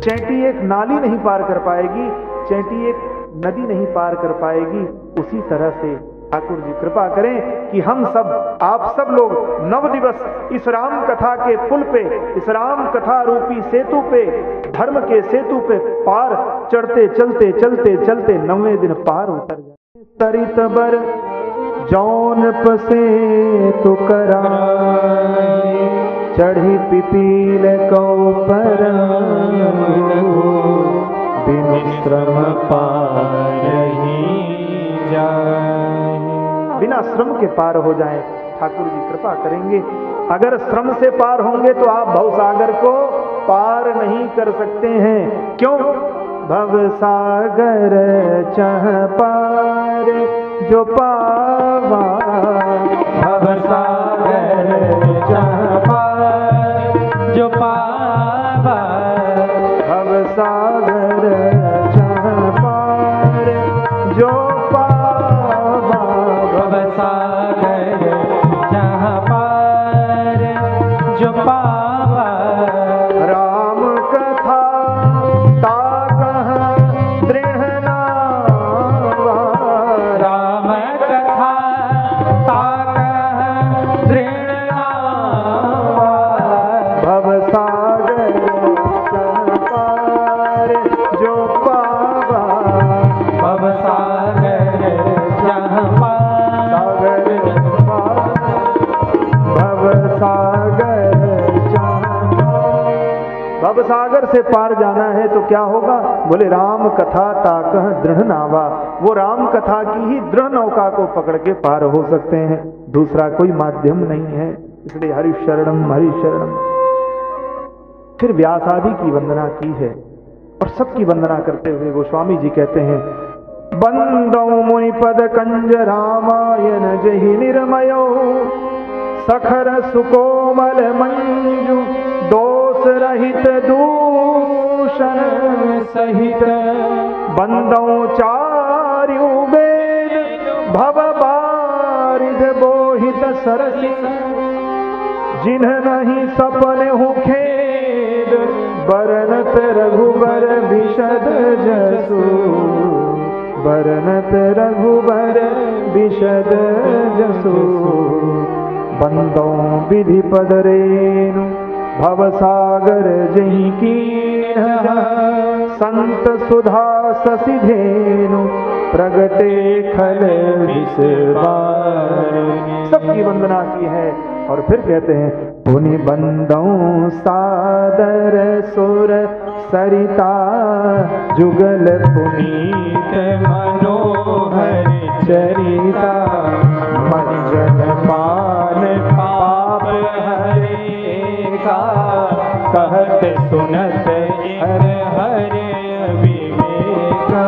चैंटी एक नाली नहीं पार कर पाएगी, चैंटी एक नदी नहीं पार कर पाएगी। उसी तरह से ठाकुर जी कृपा करें कि हम सब, आप सब लोग नव दिवस इस राम कथा के पुल पे, इस राम कथा रूपी सेतु पे, धर्म के सेतु पे पार चढ़ते चलते चलते चलते 9वें दिन पार उतर जाए। तरित बर जौन पसे तो करा, चढ़ी पिपील को पर, बिनु श्रम पार ही जाए। बिना श्रम के पार हो जाए, ठाकुर जी कृपा करेंगे। अगर श्रम से पार होंगे तो आप भवसागर को पार नहीं कर सकते हैं। क्यों? भवसागर चह पार जो पावा, भवसागर चह पार जो पावा, भवसागर चह पार जो पावा, भवसागर चह पार जो पावा। राम कथा ताकह दृढ़ नावा, राम कथा ताकह दृढ़ नावा, भवसागर चह पार जो पावा, भवसागर चह पार, भवसागर चह। भवसागर से पार जाना है तो क्या होगा? बोले राम कथा ताकह दृढ़ नावा। वो राम कथा की ही दृढ़ नौका को पकड़ के पार हो सकते हैं, दूसरा कोई माध्यम नहीं है। इसलिए हरि शरणम हरि शरणम। फिर व्यास आदि की वंदना की है और सबकी वंदना करते हुए गोस्वामी जी कहते हैं, बंदौ मुनिपद कंज रामायण जहि निर्मयो, सखर सुकोमल मंजु दोष रहित दूषण सहित, बंदौ चार्यु वेद भव बारिद बोहित सरसी, जिन्ह नहीं सपने हूँ खेद, बरनत रघुबर विशद जसु, बरनत रघुबर विशद जसु। बंदौ विधि पद रेणु भवसागर जहि कीन्ह, संत सुधा ससिधेनु प्रगटे खल विषबार। सबकी वंदना की है और फिर कहते हैं, पुनि बंदौ सादर सुर सरिता, जुगल पुनीत मनोहर चरिता, मंजन पान पाप हरेका, कहत सुनत हर हरे विवेका,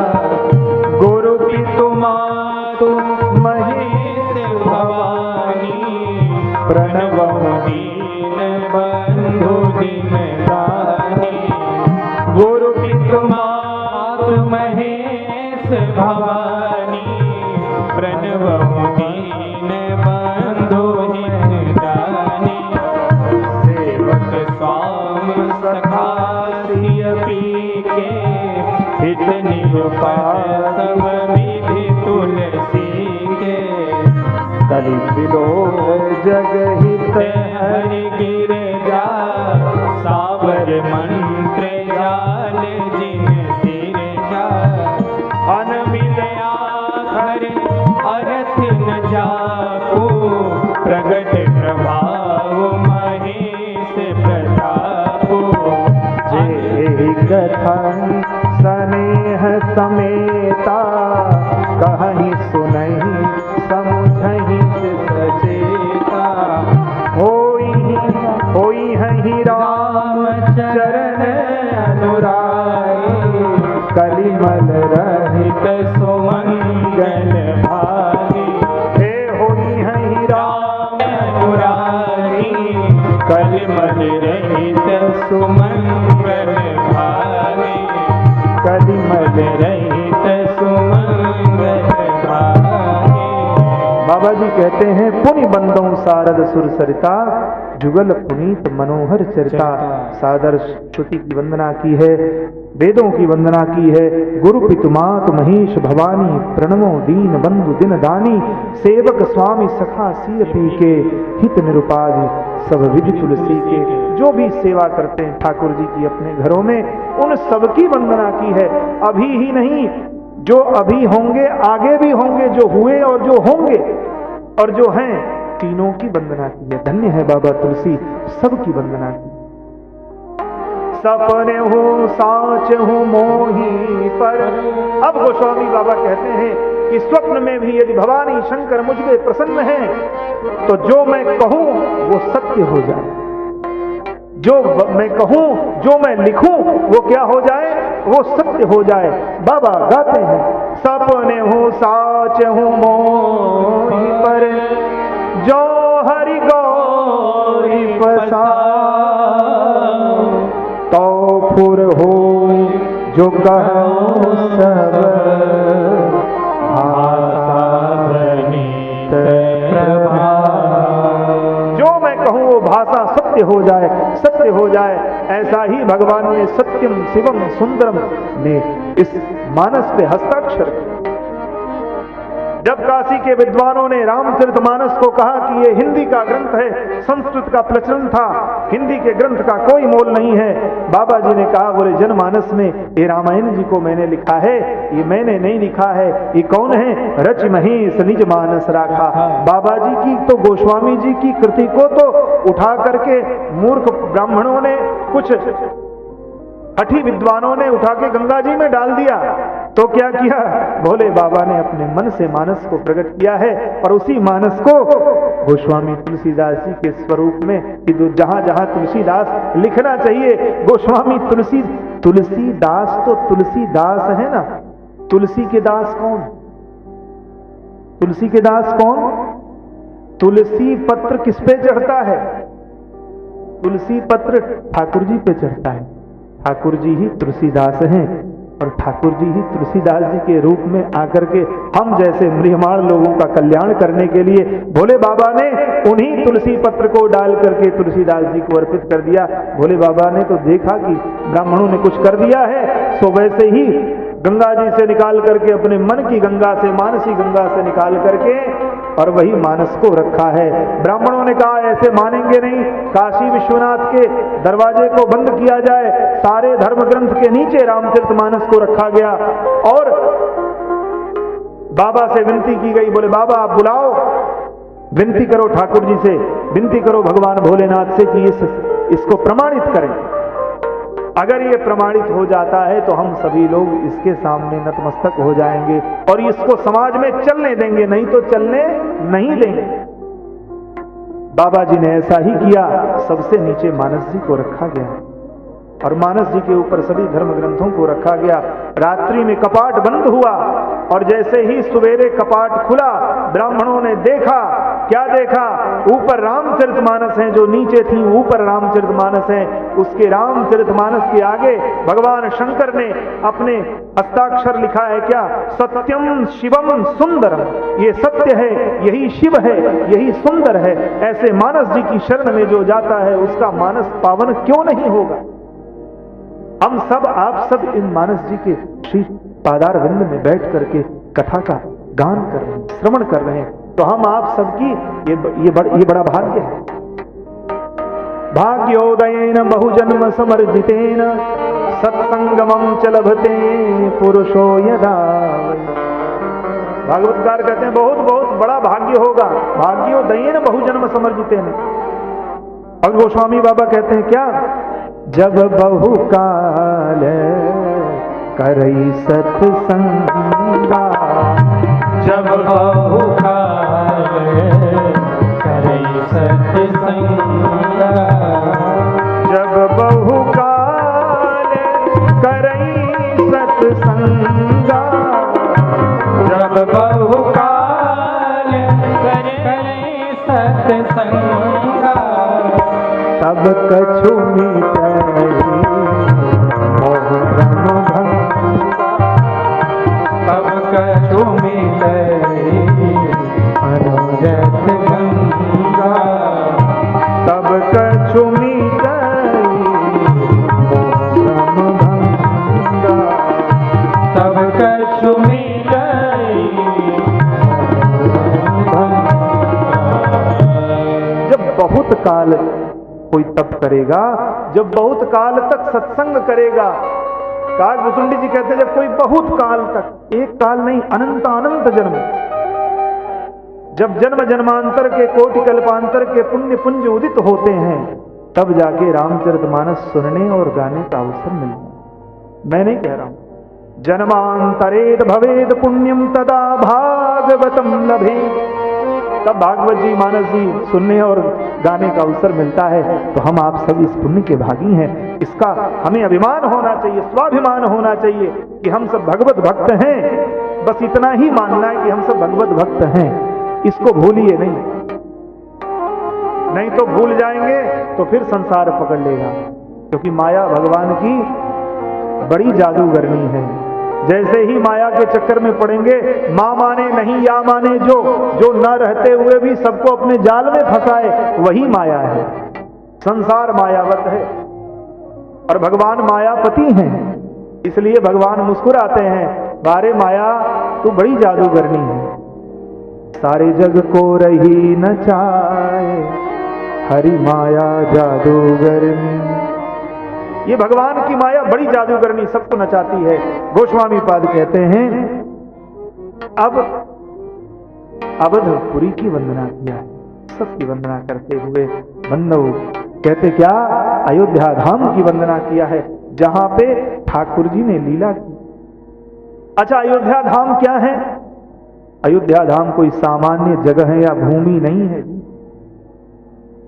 गुरु पितु मातु महेश भवानी, प्रणवहु दीन बंधु दिन दानी, गुरु पितु मातु महेश भवानी, प्रणवहु दीन बंधु दिन दानी, सेवक स्वाम सखा सिय पीके, हित निरुपाय सब विधि तुलसी के, कलि बिलो जगहित हरि गिरजा, सावर मंत्र जाल जिन सिर जा, अन मिले आखर अर्थ न जाको, प्रगट प्रभाव महेश प्रतापो, जे कथन स्नेह समेता, कहीं सुनहि समुझहि सचेता, होई हहि राम चरण अनुरागी, कलिमल रहित सुमंगल भागी, हे होई हहि राम अनुरागी, कलिमल रहित सुमंगल भागी, कलिमल रहित सुमंगल भागी। बाबा जी कहते हैं, पुनि बंदौ सारद सुर सरिता जुगल पुनीत मनोहर चरिता। सादर श्रुति की वंदना की है, वेदों की वंदना की है। गुरु पितुमात महेश भवानी प्रणमो दीन बंधु दिन दानी। सेवक स्वामी सखा सिय पी के हित निरुपाधि सब विधि तुलसी के। जो भी सेवा करते हैं ठाकुर जी की अपने घरों में, उन सबकी वंदना की है। अभी ही नहीं, जो अभी होंगे, आगे भी होंगे, जो हुए और जो होंगे और जो हैं, तीनों की वंदना की है। धन्य है बाबा तुलसी, सबकी वंदना की। सपने हो साच हो मोही पर। अब गोस्वामी बाबा कहते हैं कि स्वप्न में भी यदि भवानी शंकर मुझ पे प्रसन्न हैं तो जो मैं कहूं वो सत्य हो जाए, जो मैं कहूं, जो मैं लिखूं वो क्या हो जाए, वो सत्य हो जाए। बाबा गाते हैं सपने हो साच हो मोही पर, जो हरि गौरी पसा तो फुर हो जो कहो सब भाषा बनित प्रभा। जो मैं कहूं वो भाषा सत्य हो जाए, सत्य हो जाए। ऐसा ही भगवान ने सत्यम शिवम सुंदरम ने इस मानस पे हस्ताक्षर किया। जब काशी के विद्वानों ने रामचरितमानस को कहा कि ये हिंदी का ग्रंथ है, संस्कृत का प्रचलन था, हिंदी के ग्रंथ का कोई मोल नहीं है, बाबा जी ने कहा बोले जनमानस में ये रामायण जी को मैंने लिखा है, ये मैंने नहीं लिखा है, ये कौन है, रच महेश निज मानस राखा। बाबा जी की तो, गोस्वामी जी की कृति को तो उठा करके मूर्ख ब्राह्मणों ने, कुछ हठी विद्वानों ने उठा के गंगा जी में डाल दिया। तो क्या किया, भोले बाबा ने अपने मन से मानस को प्रकट किया है और उसी मानस को गोस्वामी तुलसीदास जी के स्वरूप में, कि जहां जहां तुलसीदास लिखना चाहिए, गोस्वामी तुलसीदास तो तुलसीदास है ना। तुलसी के दास कौन, तुलसी के दास कौन? तुलसी पत्र किस पे चढ़ता है? तुलसी पत्र ठाकुर जी पे चढ़ता है। ठाकुर जी ही तुलसीदास हैं और ठाकुर जी ही तुलसीदास जी के रूप में आकर के हम जैसे म्रियमाण लोगों का कल्याण करने के लिए भोले बाबा ने उन्हीं तुलसी पत्र को डाल करके तुलसीदास जी को अर्पित कर दिया। भोले बाबा ने तो देखा कि ब्राह्मणों ने कुछ कर दिया है, सो वैसे ही गंगा जी से निकाल करके, अपने मन की गंगा से, मानसी गंगा से निकाल करके और वही मानस को रखा है। ब्राह्मणों ने कहा ऐसे मानेंगे नहीं, काशी विश्वनाथ के दरवाजे को बंद किया जाए। सारे धर्म ग्रंथ के नीचे रामचरितमानस को रखा गया और बाबा से विनती की गई, बोले बाबा आप बुलाओ, विनती करो ठाकुर जी से, विनती करो भगवान भोलेनाथ से कि इसको प्रमाणित करें। अगर ये प्रमाणित हो जाता है तो हम सभी लोग इसके सामने नतमस्तक हो जाएंगे और इसको समाज में चलने देंगे, नहीं तो चलने नहीं देंगे। बाबा जी ने ऐसा ही किया, सबसे नीचे मानस जी को रखा गया और मानस जी के ऊपर सभी धर्म ग्रंथों को रखा गया। रात्रि में कपाट बंद हुआ और जैसे ही सवेरे कपाट खुला, ब्राह्मणों ने देखा, क्या देखा, ऊपर रामचरितमानस है, जो नीचे थी ऊपर रामचरितमानस है, उसके रामचरितमानस के आगे भगवान शंकर ने अपने हस्ताक्षर लिखा है, क्या, सत्यम शिवम सुंदरम। ये सत्य है, यही शिव है, यही सुंदर है। ऐसे मानस जी की शरण में जो जाता है उसका मानस पावन क्यों नहीं होगा। हम सब, आप सब इन मानस जी के श्री पादार विंद में बैठ करके कथा का गान कर रहे हैं, श्रवण कर रहे हैं, तो हम आप सबकी ये बड़ा भाग्य है। भाग्योदयेन बहुजन्म समर्जितेन सत्संगमं च लभते पुरुषो यदा। भागवतकार कहते हैं बहुत बहुत बड़ा भाग्य होगा, भाग्योदयेन बहुजन्म समर्जितेन। और गोस्वामी बाबा कहते हैं क्या, जब बहुकाल करई सत्संगा, जब बहुकाल करई सत्संगा, जब बहुकाल करई सत्संगा, जब बहुकाल करई सत्संगा, तब कछु मिटई मोह भ्रम भंगा, तब कछु मिटई मनोरथ गंगा। बहुत काल कोई तप करेगा, जब बहुत काल तक सत्संग करेगा। काकभूषुंडी जी कहते हैं जब कोई बहुत काल तक, एक काल नहीं अनंत अनंत जन्म, जब जन्म जन्मांतर के कोटि कल्पांतर के पुण्य पुंज उदित होते हैं, तब जाके रामचरितमानस सुनने और गाने का अवसर मिलता। मैं नहीं कह रहा हूं, जन्मांतरेद भवेद पुण्यम तदा भागवतम लभे, तब भागवत जी मानस जी सुनने और गाने का अवसर मिलता है। तो हम आप सब इस पुण्य के भागी हैं, इसका हमें अभिमान होना चाहिए, स्वाभिमान होना चाहिए कि हम सब भगवत भक्त हैं। बस इतना ही मानना है कि हम सब भगवत भक्त हैं, इसको भूलिए नहीं तो भूल जाएंगे तो फिर संसार पकड़ लेगा। क्योंकि माया भगवान की बड़ी जादूगरनी है। जैसे ही माया के चक्कर में पड़ेंगे, मां माने नहीं या माने जो न रहते हुए भी सबको अपने जाल में फंसाए, वही माया है। संसार मायावत है और भगवान मायापति हैं, इसलिए भगवान मुस्कुराते हैं, बारे माया तू बड़ी जादूगरनी है, सारे जग को रही नचाए, हरि माया जादूगरनी। ये भगवान की माया बड़ी जादूगरनी, सबको नचाती है। गोस्वामी पाद कहते हैं अब अवधपुरी की वंदना किया, सबकी वंदना करते हुए बंधु कहते क्या, अयोध्या धाम की वंदना किया है, जहां पे ठाकुर जी ने लीला की। अच्छा, अयोध्या धाम क्या है? अयोध्या धाम कोई सामान्य जगह है या भूमि नहीं है।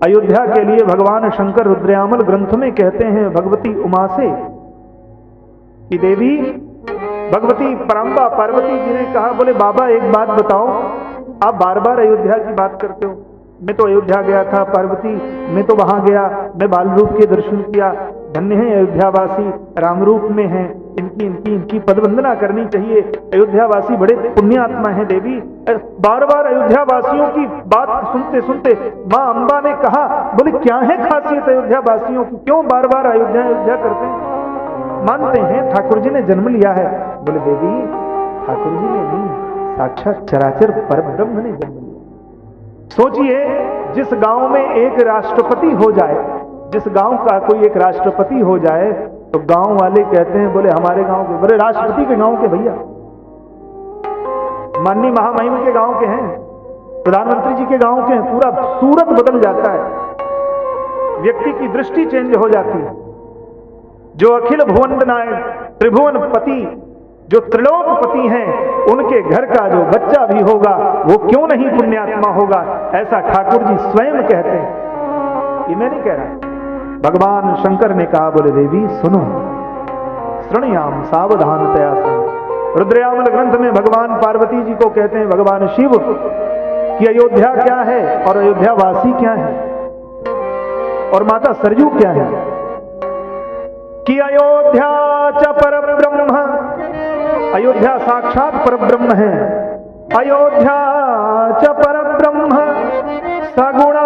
अयोध्या के लिए भगवान शंकर रुद्रयामल ग्रंथ में कहते हैं भगवती उमा से कि देवी भगवती परम्बा पार्वती जी ने कहा, बोले बाबा एक बात बताओ, आप बार बार अयोध्या की बात करते हो, मैं तो अयोध्या गया था पार्वती, मैं तो वहां गया, मैं बाल रूप के दर्शन किया, धन्य है अयोध्यावासी, राम रूप में हैं, इनकी पदवंदना करनी चाहिए, अयोध्यावासी बड़े पुण्यात्मा हैं देवी। बार बार अयोध्यावासियों की बात सुनते सुनते मां अंबा ने कहा, बोले क्या है खासियत अयोध्यावासियों की, क्यों बार बार अयोध्या अयोध्या करते हैं? मानते हैं ठाकुर जी ने जन्म लिया है। बोले देवी ठाकुर जी ने नहीं, साक्षात चराचर परब्रह्म ने जन्म लिया। सोचिए, जिस गांव में एक राष्ट्रपति हो जाए, जिस गांव का कोई एक राष्ट्रपति हो जाए, तो गांव वाले कहते हैं, बोले हमारे गांव के, बोले राष्ट्रपति के गांव के भैया, माननीय महामहिम के गांव के हैं, प्रधानमंत्री जी के गांव के हैं, पूरा सूरत बदल जाता है, व्यक्ति की दृष्टि चेंज हो जाती है। जो अखिल भुवन नायक त्रिभुवन पति, जो त्रिलोकपति हैं, उनके घर का जो बच्चा भी होगा वो क्यों नहीं पुण्यात्मा होगा, ऐसा ठाकुर जी स्वयं कहते हैं। ये मैं नहीं कह रहा, भगवान शंकर ने कहा, बोले देवी सुनो, श्रृणयाम सावधानतया सुनो। रुद्रयामल ग्रंथ में भगवान पार्वती जी को कहते हैं भगवान शिव कि अयोध्या क्या है और अयोध्यावासी क्या है और माता सरयू क्या है, कि अयोध्या च परब्रह्म, अयोध्या साक्षात परब्रह्म है, अयोध्या च परब्रह्म सगुण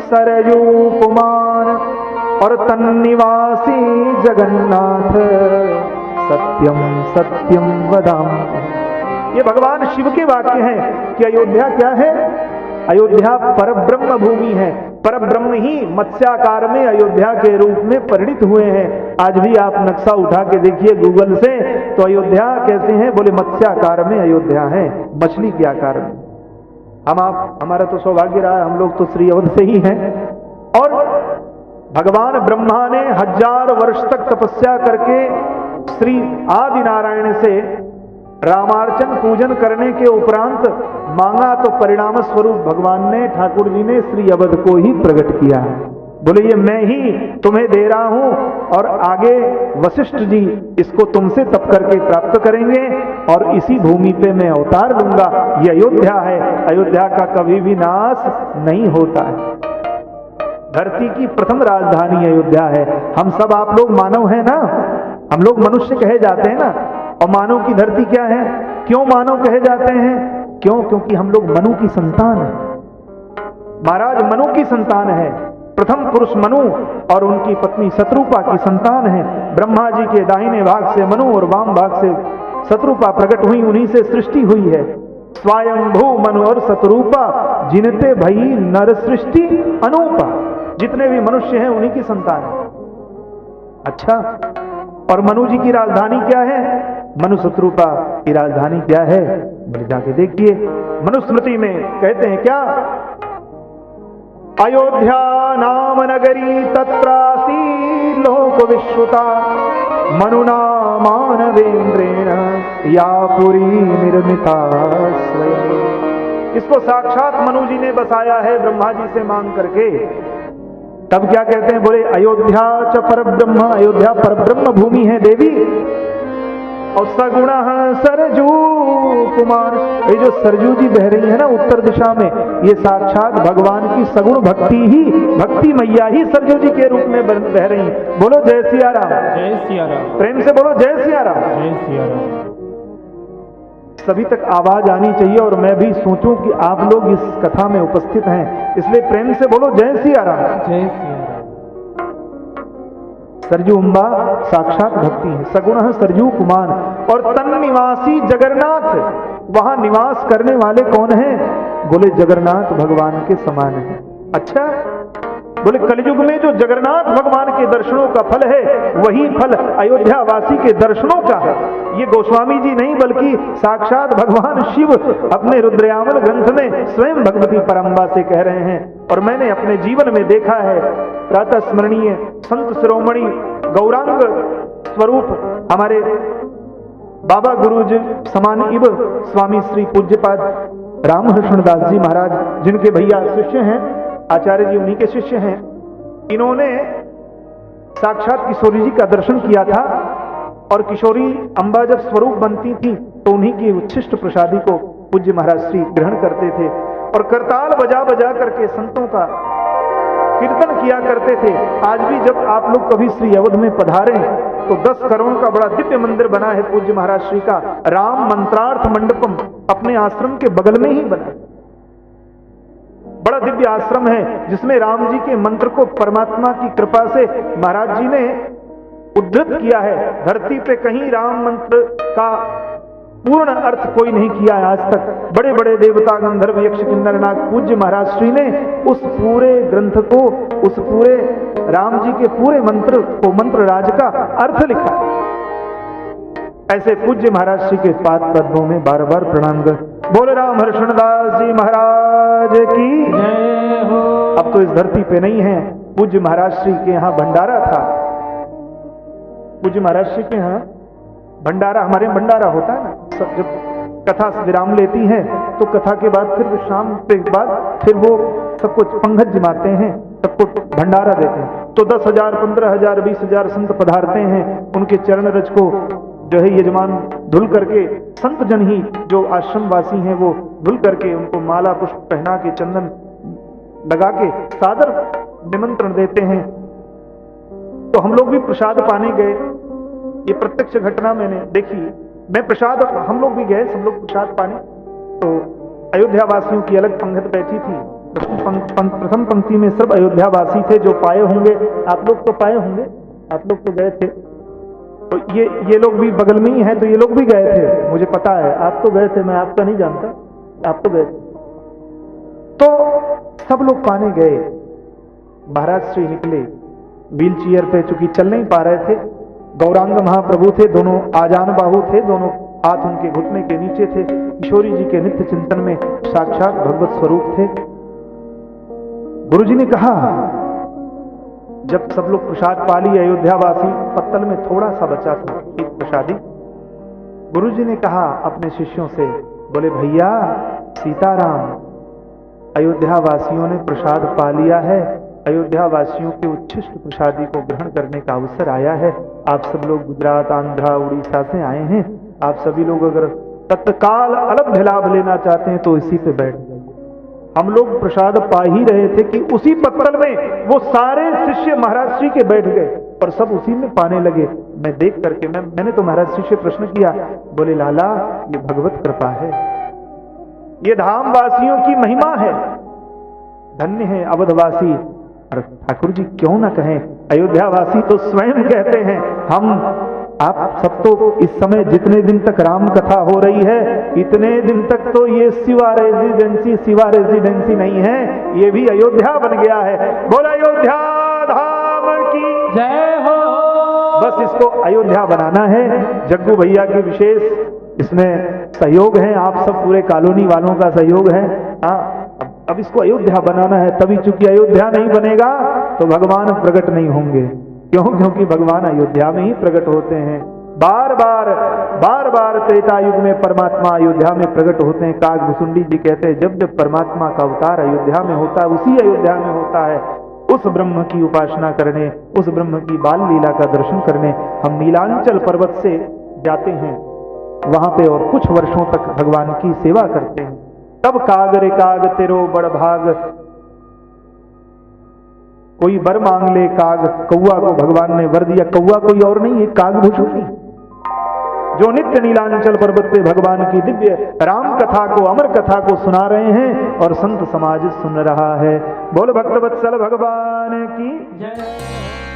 सरयू कुमार और तन्निवासी जगन्नाथ सत्यम सत्यम वदाम। ये भगवान शिव के वाक्य हैं कि अयोध्या क्या है, अयोध्या परब्रह्म भूमि है, परब्रह्म ही मत्स्याकार में अयोध्या के रूप में परिणित हुए हैं। आज भी आप नक्शा उठा के देखिए गूगल से, तो अयोध्या कैसे हैं, बोले मत्स्याकार में अयोध्या है, मछली के आकार में। हमारा तो सौभाग्य रहा, हम लोग तो श्री अवध से ही हैं। और भगवान ब्रह्मा ने 1000 वर्ष तक तपस्या करके श्री आदि नारायण से रामार्चन पूजन करने के उपरांत मांगा, तो परिणाम स्वरूप भगवान ने, ठाकुर जी ने श्री अवध को ही प्रकट किया है। बोले ये मैं ही तुम्हें दे रहा हूं और आगे वशिष्ठ जी इसको तुमसे तप करके प्राप्त करेंगे और इसी भूमि पे मैं अवतार लूंगा। ये अयोध्या है, अयोध्या का कभी भी नाश नहीं होता है। धरती की प्रथम राजधानी अयोध्या है। हम सब आप लोग मानव हैं ना, हम लोग मनुष्य कहे जाते हैं ना, और मानव की धरती क्या है, क्यों मानव कहे जाते हैं, क्योंकि हम लोग मनु की संतान है। महाराज मनु की संतान है, प्रथम पुरुष मनु और उनकी पत्नी शत्रुपा की संतान है। ब्रह्मा जी के दाहिने भाग से मनु और वाम भाग से शत्रुपा प्रकट हुई, उन्हीं से सृष्टि हुई है। स्वयंभू मनु और सतरूपा जिनते भई नर सृष्टि अनूपा। जितने भी मनुष्य हैं उन्हीं की संतान है। अच्छा, और मनु जी की राजधानी क्या है? मनु सतरूपा की राजधानी क्या है? बोले जाके देखिए। मनुस्मृति में कहते हैं क्या? अयोध्या नाम नगरी तत्रासी लोक विश्रुता मनुना मानवेंद्रेण या पुरी निर्मिता स्वयं। इसको साक्षात मनु जी ने बसाया है ब्रह्मा जी से मांग करके। तब क्या कहते हैं? बोले अयोध्या च परब्रह्म, अयोध्या परब्रह्म भूमि है देवी। और सगुण सरजू कुमार, ये जो सरजू जी बह रही है ना उत्तर दिशा में, ये साक्षात भगवान की सगुण भक्ति ही, भक्ति मैया ही सरजू जी के रूप में बह रही है। बोलो जय सिया राम। जय सिया राम। प्रेम से बोलो जय सिया राम। जय सिया राम। सभी तक आवाज आनी चाहिए और मैं भी सोचूं कि आप लोग इस कथा में उपस्थित हैं, इसलिए प्रेम से बोलो जय सिया राम। जय सिया राम। सरजू अम्बा साक्षात भक्ति है, सगुण सरजू कुमार। और तन निवासी जगन्नाथ, वहां निवास करने वाले कौन हैं? बोले जगन्नाथ भगवान के समान है। अच्छा, बोले कलयुग में जो जगन्नाथ भगवान के दर्शनों का फल है, वही फल अयोध्या वासी के दर्शनों का है। ये गोस्वामी जी नहीं बल्कि साक्षात भगवान शिव अपने रुद्रयामल ग्रंथ में स्वयं भगवती परम्बा से कह रहे हैं। और मैंने अपने जीवन में देखा है, प्रातः स्मरणीय संत शिरोमणि गौरांग स्वरूप हमारे बाबा गुरुजी समान इब स्वामी श्री पूज्यपाद रामकृष्ण दास जी महाराज, जिनके भैया शिष्य हैं, आचार्य जी उन्हीं के शिष्य हैं। इन्होंने साक्षात किशोरी जी का दर्शन किया था। और किशोरी अम्बा जब स्वरूप बनती थी तो उन्हीं की उच्छिष्ट प्रसादी को पूज्य महाराज श्री ग्रहण करते थे और करताल बजा बजा करके संतों का कीर्तन किया करते थे। आज भी जब आप लोग कभी श्री अवध में पधारे तो 10 करोड़ का बड़ा दिव्य मंदिर बना है पूज्य महाराज श्री का, राम मंत्रार्थ मंडपम, अपने आश्रम के बगल में ही बना। बड़ा दिव्य आश्रम है जिसमें राम जी के मंत्र को परमात्मा की कृपा से महाराज जी ने उद्धृत किया है। धरती पे कहीं राम मंत्र का पूर्ण अर्थ कोई नहीं किया है आज तक। बड़े बड़े देवता गंधर्व यक्ष किन्नर नाग पूज्य महाराज श्री ने उस पूरे ग्रंथ को, उस पूरे राम जी के पूरे मंत्र को, मंत्र राज का अर्थ लिखा। ऐसे पूज्य महाराज श्री के पाद पद्मों में बार बार प्रणाम कर बोले रामकृष्ण दास जी महाराज की जय हो। अब तो इस धरती पे नहीं है। पूज्य महाराज श्री के यहाँ भंडारा था। पूज्य महाराज श्री के यहाँ भंडारा, हमारे यहाँ भंडारा होता है ना, सब जब कथा विराम लेती है तो कथा के बाद फिर शाम के बाद फिर वो सबको पंगत जमाते हैं, सबको भंडारा देते हैं। तो 10,000, 15,000, 20,000 संत पधारते हैं। उनके चरण रज को जो है यजमान धुल करके, संत जन ही जो आश्रम वासी हैं वो धुल करके उनको माला पुष्प पहना के, चंदन लगा के सादर निमंत्रण देते हैं। तो हम लोग भी प्रसाद पाने गए। ये प्रत्यक्ष घटना मैंने देखी। मैं प्रसाद, हम लोग भी गए, सब लोग प्रसाद पाने। तो अयोध्या वासियों की अलग पंगत बैठी थी। प्रथम पंक्ति में सब अयोध्या वासी थे जो पाए होंगे। आप लोग तो पाए होंगे, आप लोग तो गए थे। तो ये लोग भी बगल में ही हैं, तो ये लोग भी गए थे, मुझे पता है। आप तो गए थे, मैं आपका नहीं जानता, आप तो गए थे। तो सब लोग पाने गए। महाराज श्री निकले व्हील चेयर पे, चूंकि चल नहीं पा रहे थे। गौरांग महाप्रभु थे, दोनों आजान बाहु थे, दोनों हाथ उनके घुटने के नीचे थे। किशोरी जी के नित्य चिंतन में साक्षात भगवत स्वरूप थे। गुरु जी ने कहा, जब सब लोग प्रसाद पा ली, अयोध्यावासी, पत्तल में थोड़ा सा बचा था एक प्रसादी। गुरु जी ने कहा अपने शिष्यों से, बोले भैया सीताराम, अयोध्या वासियों ने प्रसाद पा लिया है। अयोध्या वासियों के उच्छिष्ट प्रसादी को ग्रहण करने का अवसर आया है। आप सब लोग गुजरात, आंध्रा, उड़ीसा से आए हैं। आप सभी लोग अगर तत्काल अलभ्य लाभ लेना चाहते हैं तो इसी पे बैठ जाइए। हम लोग प्रसाद पा ही रहे थे कि उसी पत्तल में वो सारे शिष्य महाराज श्री के बैठ गए और सब उसी में पाने लगे। मैं देख करके मैंने तो महाराज श्री से प्रश्न किया, बोले लाला ये भगवत कृपा है, ये धाम वासियों की महिमा है, धन्य है अवधवासी। और ठाकुर जी क्यों ना कहें, अयोध्यावासी तो स्वयं कहते हैं हम आप सब तो इस समय जितने दिन तक राम कथा हो रही है इतने दिन तक तो ये शिवा रेजिडेंसी नहीं है, ये भी अयोध्या बन गया है। बोल अयोध्या धाम की जय हो। बस इसको अयोध्या बनाना है। जग्गू भैया की विशेष इसमें सहयोग है, आप सब पूरे कॉलोनी वालों का सहयोग है। अब इसको अयोध्या बनाना है, तभी चूंकि अयोध्या नहीं बनेगा तो भगवान प्रकट नहीं होंगे। क्यों? क्योंकि भगवान अयोध्या में ही प्रकट होते हैं। बार बार त्रेता युग में परमात्मा अयोध्या में प्रकट होते हैं। काकभुसुंडी जी कहते हैं जब जब परमात्मा का अवतार अयोध्या में होता है, उसी अयोध्या में होता है। उस ब्रह्म की उपासना करने, उस ब्रह्म की बाल लीला का दर्शन करने हम नीलांचल पर्वत से जाते हैं वहां पे और कुछ वर्षों तक भगवान की सेवा करते हैं। तब काग रे काग तेरो बड़ भाग, कोई वर मांग ले काग। कौआ को भगवान ने वर दिया, कौआ कोई और नहीं है, काकभुसुंडी जो नित्य नीलांचल पर्वत पे भगवान की दिव्य राम कथा को, अमर कथा को सुना रहे हैं और संत समाज सुन रहा है। बोल भक्तवत्सल भगवान की जय।